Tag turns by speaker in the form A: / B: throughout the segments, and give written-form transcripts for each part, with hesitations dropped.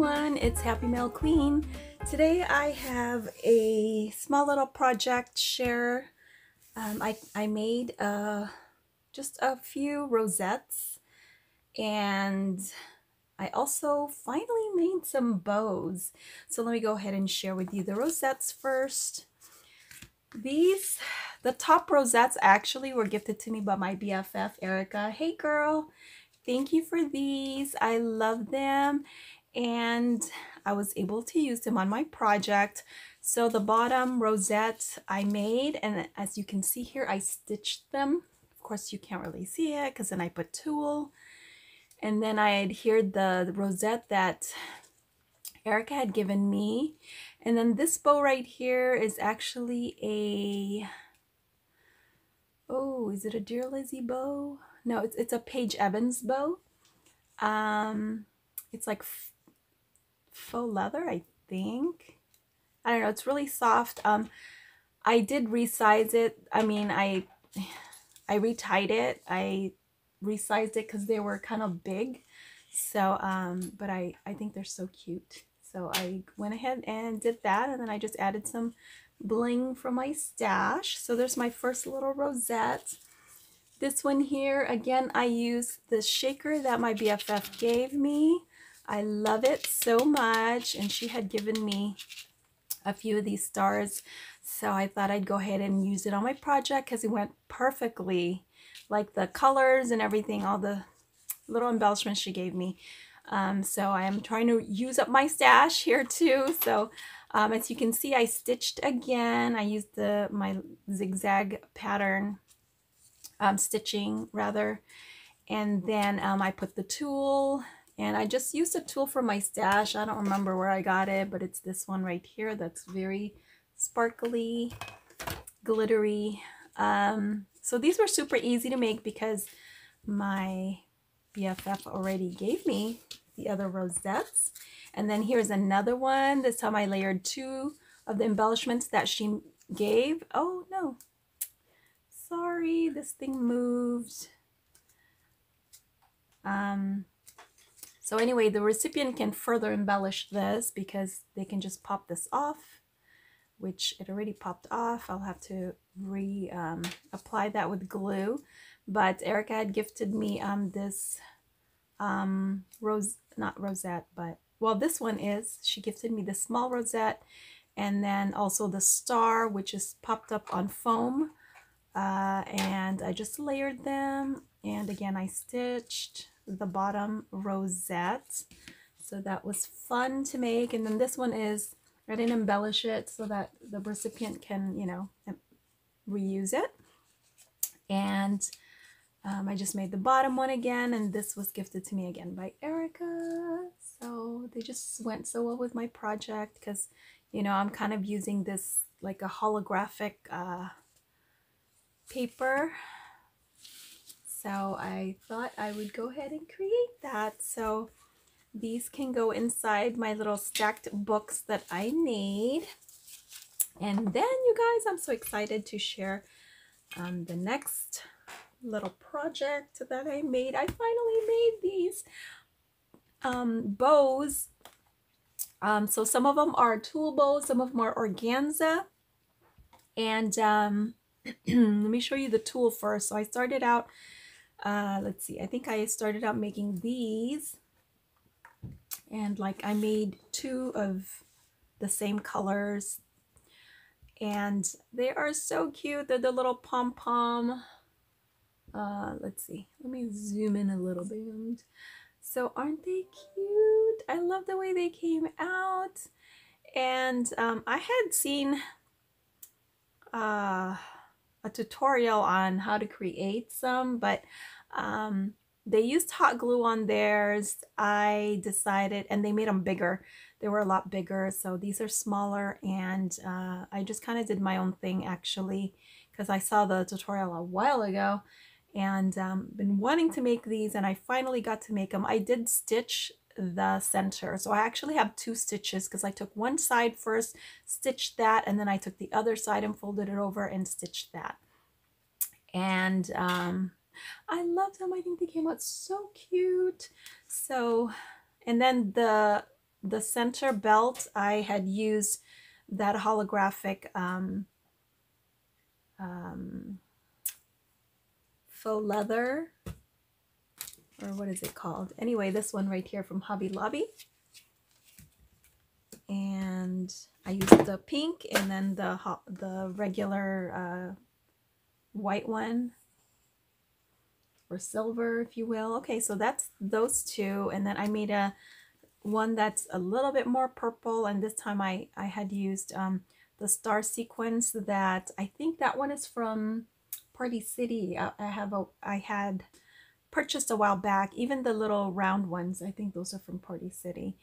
A: everyone, it's Happymailqueen. Today I have a small little project share. I made just a few rosettes, and I also finally made some bows. So let me go ahead and share with you the rosettes first. The top rosettes actually were gifted to me by my BFF, Erica. Hey girl, thank you for these. I love them, and I was able to use them on my project. So the bottom rosette I made, and as you can see here, I stitched them. Of course, you can't really see it because then I put tulle, and then I adhered the rosette that Erica had given me. And then this bow right here is actually a, oh, is it a Dear Lizzie bow? No, it's a Paige Evans bow. It's like faux leather, I think. I don't know, it's really soft. I did resize it. I mean, I retied it. I resized it because they were kind of big. So, but I think they're so cute. So I went ahead and did that, and then I just added some bling from my stash. So there's my first little rosette. This one here, again, I used the shaker that my BFF gave me. I love it so much, and she had given me a few of these stars, so I thought I'd go ahead and use it on my project because it went perfectly, like the colors and everything, all the little embellishments she gave me. So I am trying to use up my stash here too. So as you can see, I stitched again. I used my zigzag pattern stitching rather, and then I put the tulle, and I just used a tulle from my stash. I don't remember where I got it, but it's this one right here that's very sparkly, glittery. So these were super easy to make because my BFF already gave me the other rosettes. And then here's another one. This time I layered two of the embellishments that she gave. Oh no, sorry, this thing moved. So anyway, the recipient can further embellish this because they can just pop this off, which it already popped off. I'll have to apply that with glue. But Erica had gifted me this not rosette, but, well, this one is, she gifted me the small rosette, and then also the star, which is popped up on foam. And I just layered them, and again I stitched the bottom rosette, so that was fun to make. And then this one is, I didn't embellish it so that the recipient can, you know, reuse it. And I just made the bottom one again, and this was gifted to me again by Erica. So they just went so well with my project because, you know, I'm kind of using this like a holographic paper. So I thought I would go ahead and create that. So these can go inside my little stacked books that I made. And then, you guys, I'm so excited to share the next little project that I made. I finally made these bows. So some of them are tulle bows, some of them are organza. And let me show you the tulle first. So I started out, let's see, I think I started out making these, and like I made two of the same colors, and they are so cute. They're the little Pom Pom. Let's see, let me zoom in a little bit. So aren't they cute? I love the way they came out. And I had seen a tutorial on how to create some, but they used hot glue on theirs. I decided, and they made them bigger. They were a lot bigger, so these are smaller, and I just kind of did my own thing actually because I saw the tutorial a while ago, and been wanting to make these, and I finally got to make them. I did stitch the center, so I actually have two stitches because I took one side first, stitched that, and then I took the other side and folded it over and stitched that. And I love them. I think they came out so cute. So, and then the the center belt, I had used that holographic faux leather, or what is it called? Anyway, this one right here from Hobby Lobby. And I used the pink and then the regular white one, or silver, if you will. Okay, so that's those two. And then I made a one that's a little bit more purple, and this time I had used the star sequins that I think that one is from Party City. I had purchased a while back. Even the little round ones, I think those are from Party City.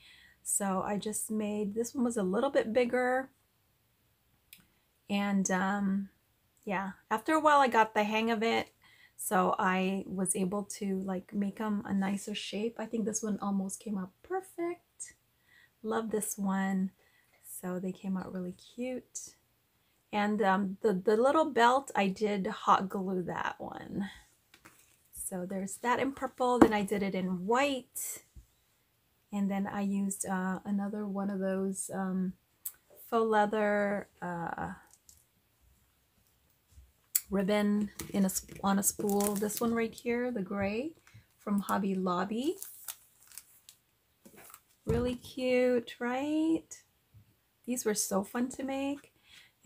A: So I just made, this one was a little bit bigger, and yeah, after a while I got the hang of it, so I was able to like make them a nicer shape. I think this one almost came out perfect. Love this one. So they came out really cute. And the little belt, I did hot glue that one. So there's that in purple. Then I did it in white. And then I used another one of those faux leather ribbon on a spool. This one right here, the gray from Hobby Lobby. Really cute, right? These were so fun to make.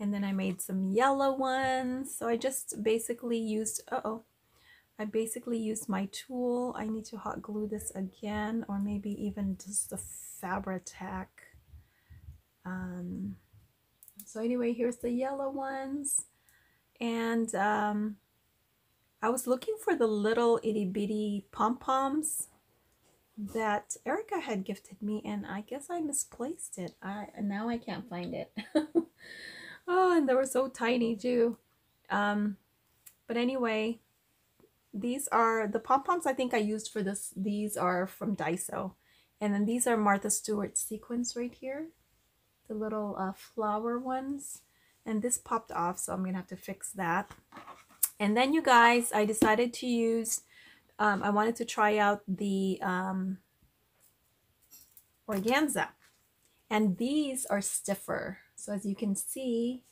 A: And then I made some yellow ones. So I just basically used, I basically used my tool. I need to hot glue this again, or maybe even just the Fabri-Tac. So anyway, here's the yellow ones. And I was looking for the little itty bitty pom-poms that Erica had gifted me, and I guess I misplaced it. Now I can't find it. Oh, and they were so tiny too. But anyway, these are the pom-poms I think I used for this. These are from Daiso. And then these are Martha Stewart sequins right here. The little flower ones. And this popped off, so I'm gonna have to fix that. And then you guys, I decided to use, I wanted to try out the organza. And these are stiffer. So as you can see,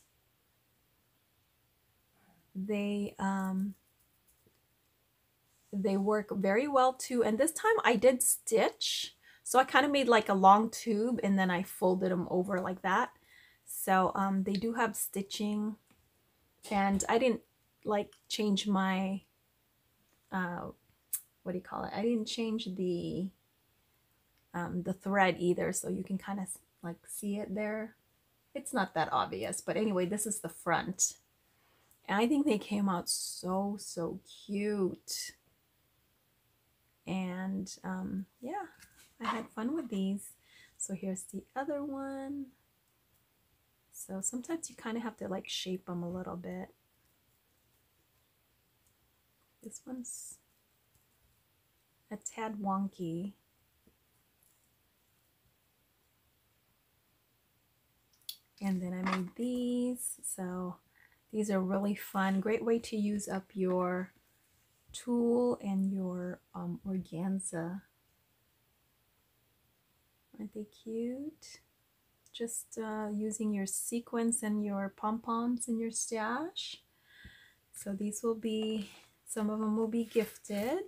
A: they work very well too. And this time I did stitch. So I kind of made like a long tube and then I folded them over like that. So they do have stitching, and I didn't like change my, what do you call it? I didn't change the thread either. So you can kind of like see it there. It's not that obvious, but anyway, this is the front. And I think they came out so, so cute. And yeah, I had fun with these. So here's the other one. So sometimes you kind of have to like shape them a little bit. This one's a tad wonky. And then I made these. So these are really fun. Great way to use up your tulle and your organza. Aren't they cute? Just using your sequins and your pom-poms in your stash. So these will be, some of them will be gifted.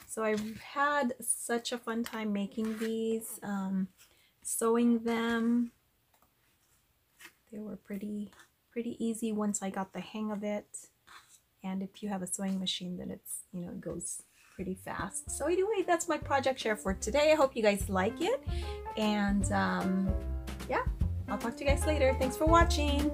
A: So I had such a fun time making these, sewing them. They were pretty easy once I got the hang of it. And if you have a sewing machine, then it's, you know, it goes pretty fast. So anyway, that's my project share for today. I hope you guys like it. And yeah, I'll talk to you guys later. Thanks for watching.